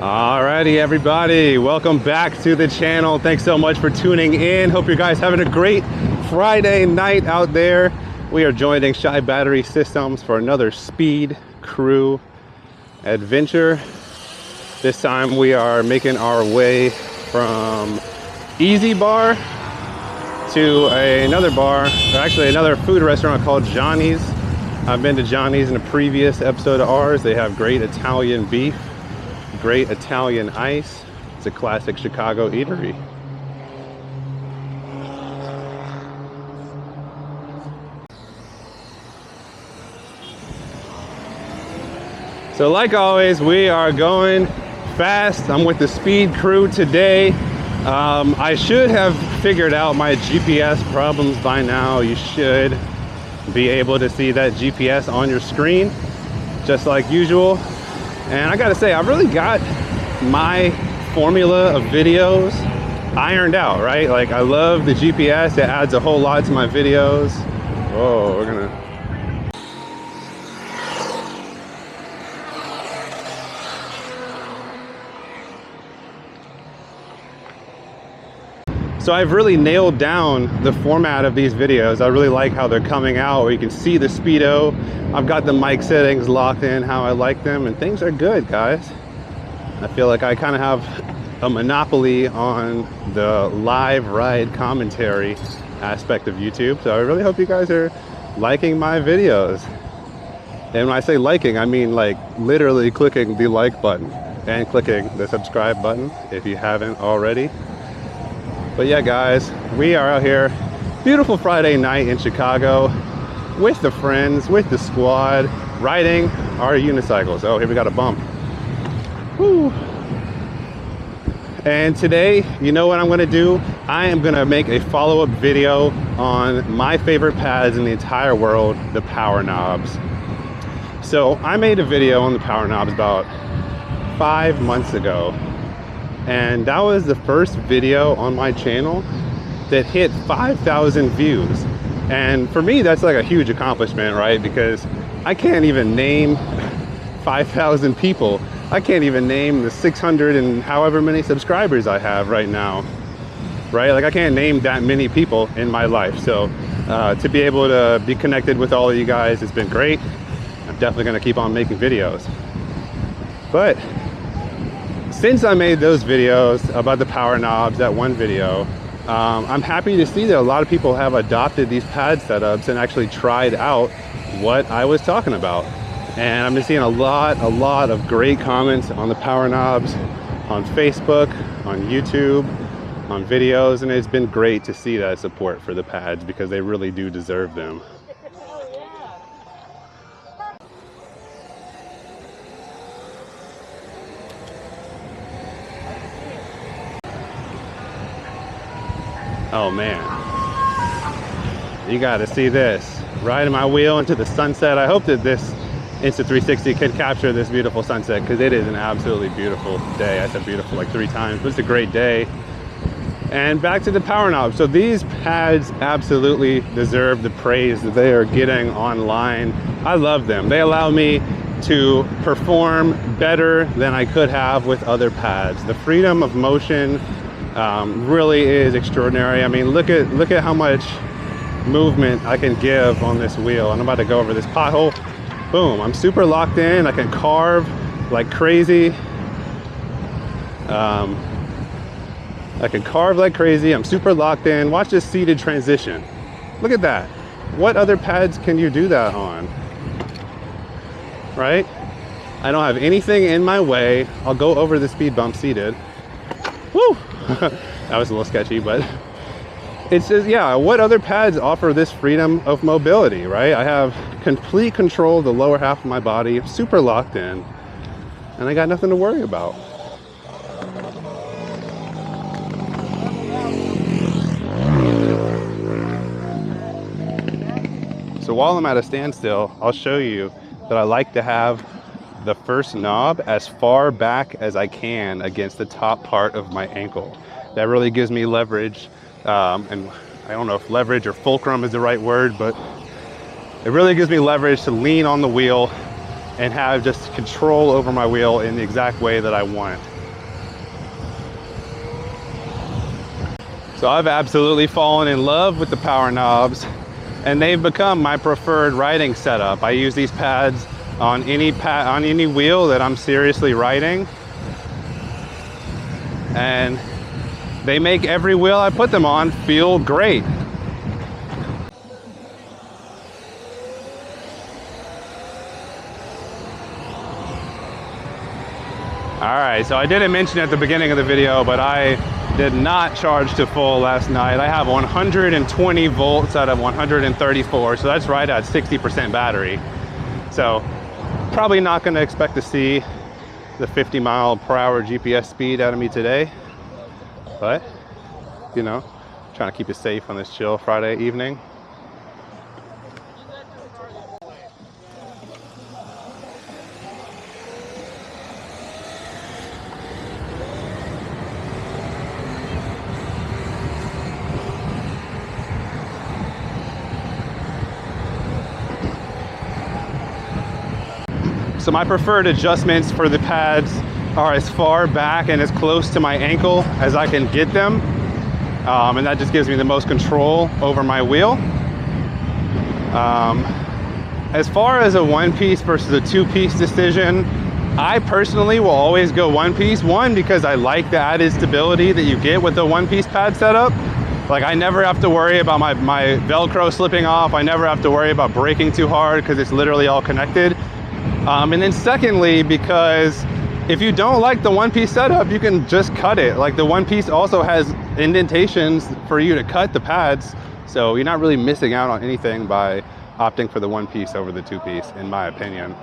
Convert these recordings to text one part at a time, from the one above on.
Alrighty everybody, welcome back to the channel. Thanks so much for tuning in. Hope you guys having a great Friday night out there. We are joining Shy Battery Systems for another speed crew adventure. This time we are making our way from Easy Bar to another bar, or actually another food restaurant called Johnny's. I've been to Johnny's in a previous episode of ours. They have great Italian beef, great Italian ice. It's a classic Chicago eatery. So like always, we are going fast. I'm with the speed crew today. I should have figured out my GPS problems by now. You should be able to see that GPS on your screen, just like usual. And I gotta say, I've really got my formula of videos ironed out, right? Like, I love the GPS. It adds a whole lot to my videos. Whoa, we're gonna... So I've really nailed down the format of these videos. I really like how they're coming out, where you can see the speedo. I've got the mic settings locked in how I like them, and things are good, guys. I feel like I kind of have a monopoly on the live ride commentary aspect of YouTube. So I really hope you guys are liking my videos. And when I say liking, I mean like literally clicking the like button and clicking the subscribe button if you haven't already. But yeah, guys, we are out here, beautiful Friday night in Chicago, with the friends, with the squad, riding our unicycles. Oh, here we got a bump. Woo. And today, you know what I'm gonna do? I am gonna make a follow-up video on my favorite pads in the entire world, the PowerKnobz. So I made a video on the PowerKnobz about 5 months ago. And that was the first video on my channel that hit 5,000 views. And for me, that's like a huge accomplishment, right? Because I can't even name 5,000 people. I can't even name the 600 and however many subscribers I have right now, right? Like, I can't name that many people in my life. So to be able to be connected with all of you guys has been great. I'm definitely gonna keep on making videos. But since I made those videos about the PowerKnobz, that one video, I'm happy to see that a lot of people have adopted these pad setups and actually tried out what I was talking about. And I've been seeing a lot of great comments on the PowerKnobz, on Facebook, on YouTube, on videos, and it's been great to see that support for the pads because they really do deserve them. Oh man, you gotta see this. Riding my wheel into the sunset. I hope that this Insta360 can capture this beautiful sunset, because it is an absolutely beautiful day. I said beautiful like 3 times, but it's a great day. And back to the PowerKnobz. So these pads absolutely deserve the praise that they are getting online. I love them. They allow me to perform better than I could have with other pads. The freedom of motion really is extraordinary. I mean, look at how much movement I can give on this wheel. And I'm about to go over this pothole. Boom, I'm super locked in. I can carve like crazy. I can carve like crazy. I'm super locked in. Watch this seated transition. Look at that. What other pads can you do that on? Right? I don't have anything in my way. I'll go over the speed bump seated. Woo! That was a little sketchy, but it's just, yeah, what other pads offer this freedom of mobility, right? I have complete control of the lower half of my body, super locked in, and I got nothing to worry about. So while I'm at a standstill, I'll show you that I like to have the first knob as far back as I can against the top part of my ankle. That really gives me leverage, and I don't know if leverage or fulcrum is the right word, but it really gives me leverage to lean on the wheel and have just control over my wheel in the exact way that I want. So I've absolutely fallen in love with the PowerKnobz, and they've become my preferred riding setup. I use these pads on any wheel that I'm seriously riding, and they make every wheel I put them on feel great. All right, so I didn't mention at the beginning of the video, but I did not charge to full last night. I have 120 volts out of 134, so that's right at 60% battery. So probably not gonna expect to see the 50-mile-per-hour GPS speed out of me today, but you know, trying to keep it safe on this chill Friday evening. So my preferred adjustments for the pads are as far back and as close to my ankle as I can get them. And that just gives me the most control over my wheel. As far as a one-piece versus a two-piece decision, I personally will always go one-piece. One, because I like the added stability that you get with the one-piece pad setup. Like, I never have to worry about my Velcro slipping off. I never have to worry about braking too hard because it's literally all connected. And then secondly, because if you don't like the one-piece setup, you can just cut it. Like, the one-piece also has indentations for you to cut the pads, so you're not really missing out on anything by opting for the one-piece over the two-piece, in my opinion.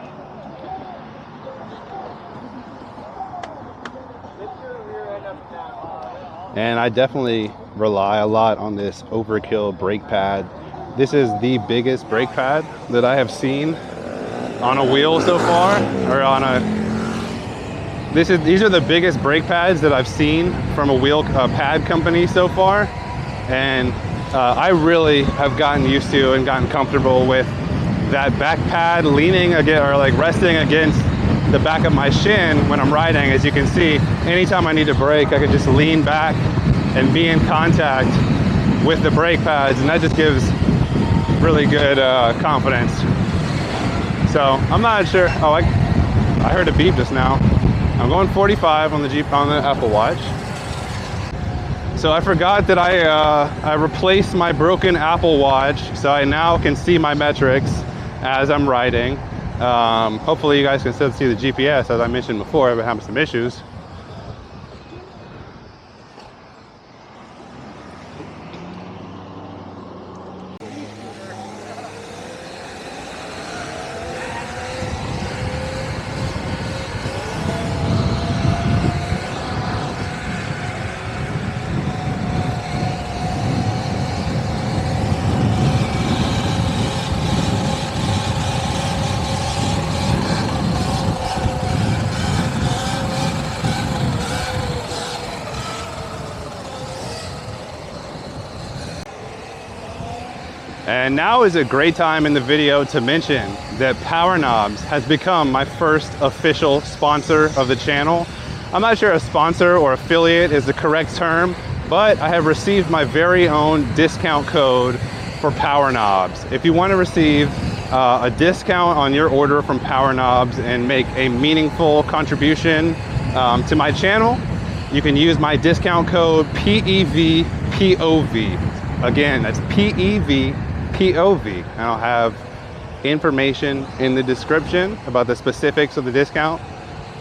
And I definitely rely a lot on this Overkill brake pad. This is the biggest brake pad that I have seen on a wheel so far, or on a, these are the biggest brake pads that I've seen from a wheel pad company so far. And I really have gotten used to and gotten comfortable with that back pad leaning against, or like resting against the back of my shin when I'm riding. As you can see, anytime I need to brake, I can just lean back and be in contact with the brake pads, and that just gives really good confidence. So I'm not sure. Oh, I heard a beep just now. I'm going 45 on the Apple Watch. So I forgot that I replaced my broken Apple Watch, so I now can see my metrics as I'm riding. Hopefully you guys can still see the GPS. As I mentioned before, I've been having some issues. And now is a great time in the video to mention that PowerKnobz has become my first official sponsor of the channel. I'm not sure if sponsor or affiliate is the correct term, but I have received my very own discount code for PowerKnobz. If you want to receive a discount on your order from PowerKnobz and make a meaningful contribution to my channel, you can use my discount code PEVPOV. Again, that's PEVPOV. And I'll have information in the description about the specifics of the discount.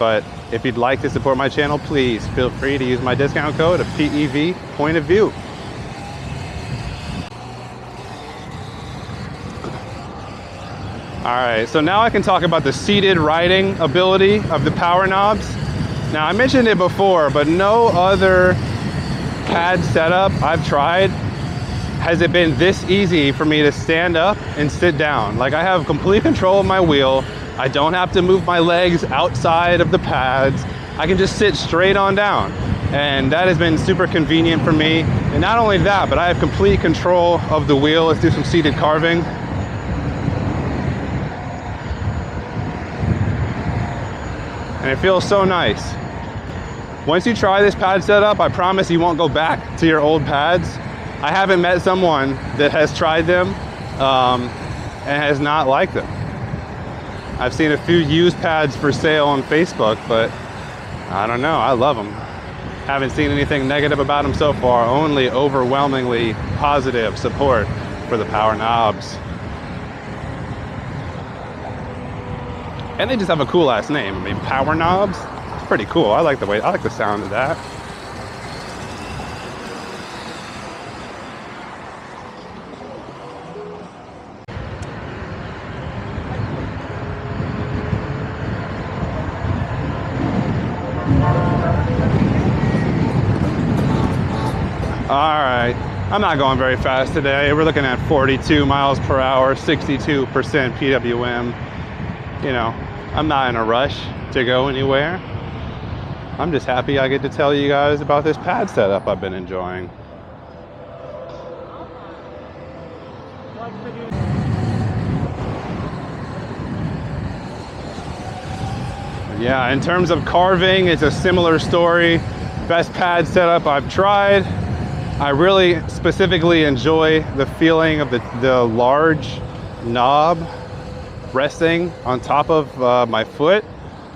But if you'd like to support my channel, please feel free to use my discount code of PEV Point of View. All right, so now I can talk about the seated riding ability of the PowerKnobz. Now, I mentioned it before, but no other pad setup I've tried has it been this easy for me to stand up and sit down. Like, I have complete control of my wheel. I don't have to move my legs outside of the pads. I can just sit straight on down. And that has been super convenient for me. And not only that, but I have complete control of the wheel. Let's do some seated carving. And it feels so nice. Once you try this pad setup, I promise you won't go back to your old pads. I haven't met someone that has tried them and has not liked them. I've seen a few used pads for sale on Facebook, but I don't know, I love them. Haven't seen anything negative about them so far, only overwhelmingly positive support for the PowerKnobz. And they just have a cool ass name. I mean, PowerKnobz, it's pretty cool. I like the sound of that. All right, I'm not going very fast today. We're looking at 42 miles per hour, 62% PWM. You know, I'm not in a rush to go anywhere. I'm just happy I get to tell you guys about this pad setup I've been enjoying. Yeah, in terms of carving, it's a similar story. Best pad setup I've tried. I really specifically enjoy the feeling of the large knob resting on top of my foot.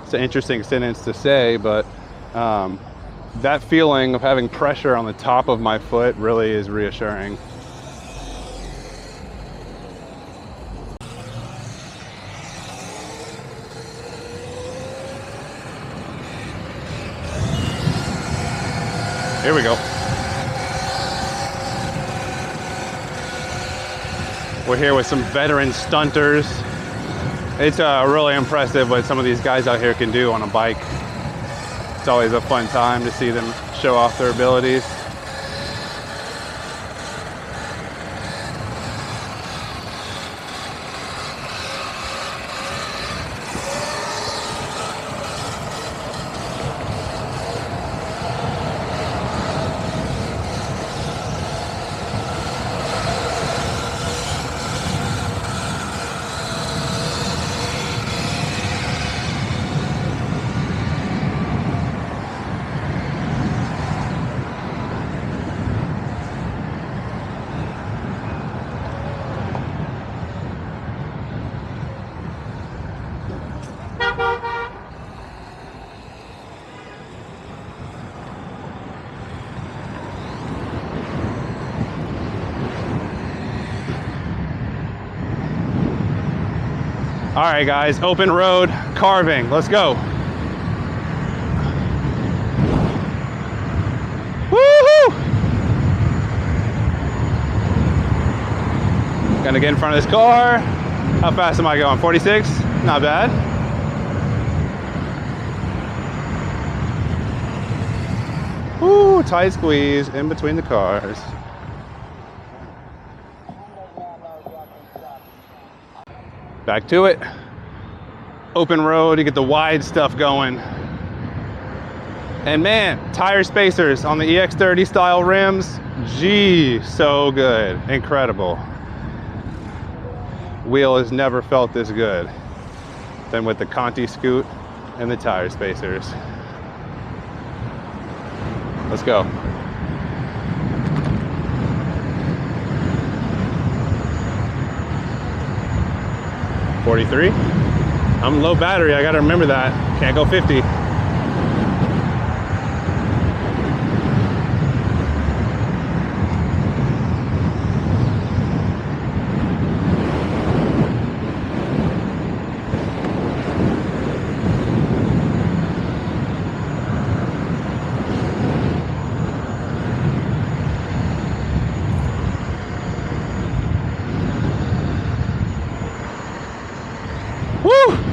It's an interesting sentence to say, but that feeling of having pressure on the top of my foot really is reassuring. Here we go. We're here with some veteran stunters. It's really impressive what some of these guys out here can do on a bike. It's always a fun time to see them show off their abilities. All right, guys, open road carving. Let's go. Woohoo! Gonna get in front of this car. How fast am I going? 46? Not bad. Woo, tight squeeze in between the cars. Back to it. Open road, you get the wide stuff going. And man, tire spacers on the EX30 style rims, gee, so good, incredible. Wheel has never felt this good than with the Conti Scoot and the tire spacers. Let's go. $43. I'm low battery, I gotta remember that. Can't go 50.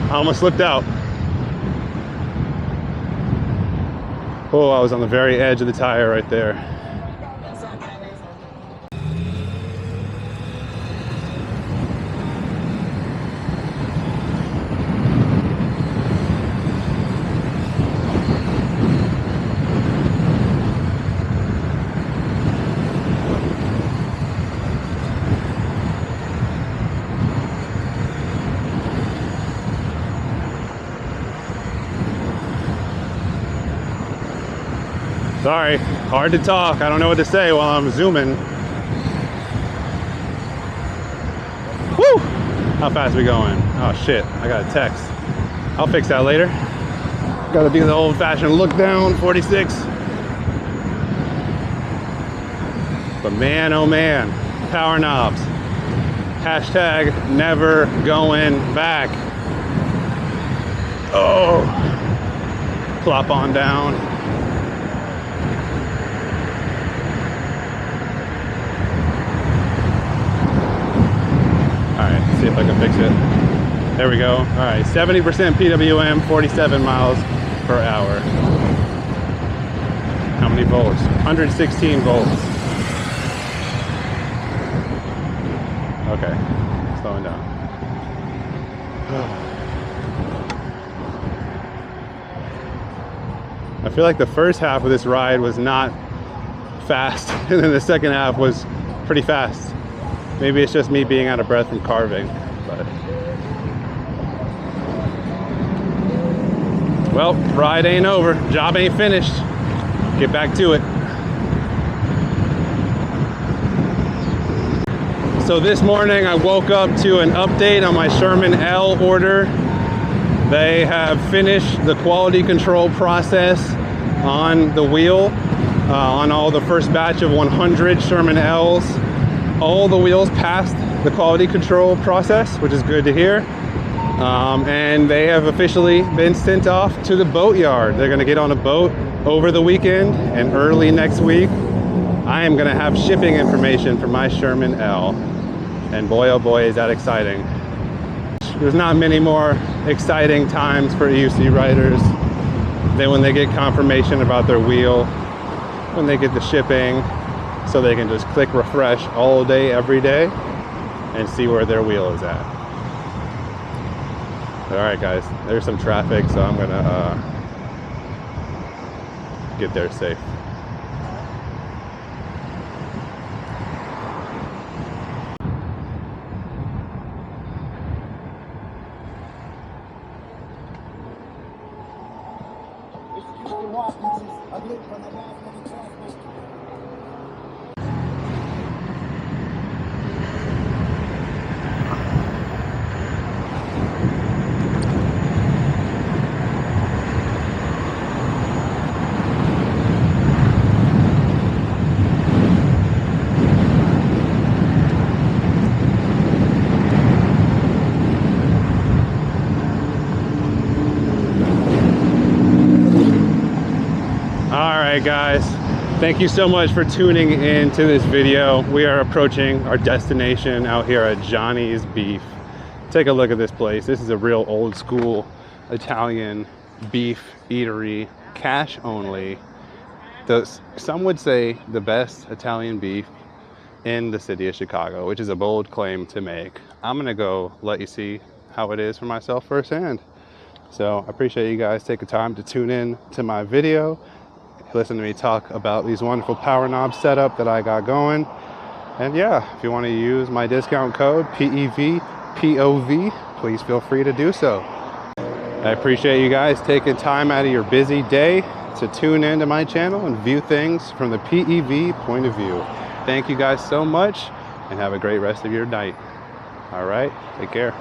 I almost slipped out. Oh, I was on the very edge of the tire right there. Sorry, hard to talk. I don't know what to say while I'm zooming. Woo! How fast we going? Oh shit, I got a text. I'll fix that later. Gotta do the old fashioned look down, 46. But man, oh man, PowerKnobz. Hashtag never going back. Oh, plop on down. All right, see if I can fix it. There we go. All right, 70% PWM, 47 miles per hour. How many volts? 116 volts. Okay, slowing down. I feel like the first half of this ride was not fast, and then the second half was pretty fast. Maybe it's just me being out of breath from carving, but. Well, ride ain't over, job ain't finished. Get back to it. So this morning I woke up to an update on my Sherman L order. They have finished the quality control process on the wheel, on all the first batch of 100 Sherman L's. All the wheels passed the quality control process, which is good to hear. And they have officially been sent off to the boat yard. They're gonna get on a boat over the weekend, and early next week, I am gonna have shipping information for my Sherman L. And boy, oh boy, is that exciting. There's not many more exciting times for EUC riders than when they get confirmation about their wheel, when they get the shipping, so they can just click refresh all day, every day, and see where their wheel is at. All right, guys, there's some traffic, so I'm gonna get there safe. Alright guys, thank you so much for tuning in to this video. We are approaching our destination out here at Johnny's Beef. Take a look at this place. This is a real old school Italian beef eatery, cash only. Some would say the best Italian beef in the city of Chicago, which is a bold claim to make. I'm gonna go let you see how it is for myself firsthand. So I appreciate you guys taking time to tune in to my video. Listen to me talk about these wonderful PowerKnobz setup that I got going. And yeah, if you want to use my discount code PEVPOV, please feel free to do so. I appreciate you guys taking time out of your busy day to tune into my channel and view things from the PEV point of view. Thank you guys so much, and have a great rest of your night. All right, take care.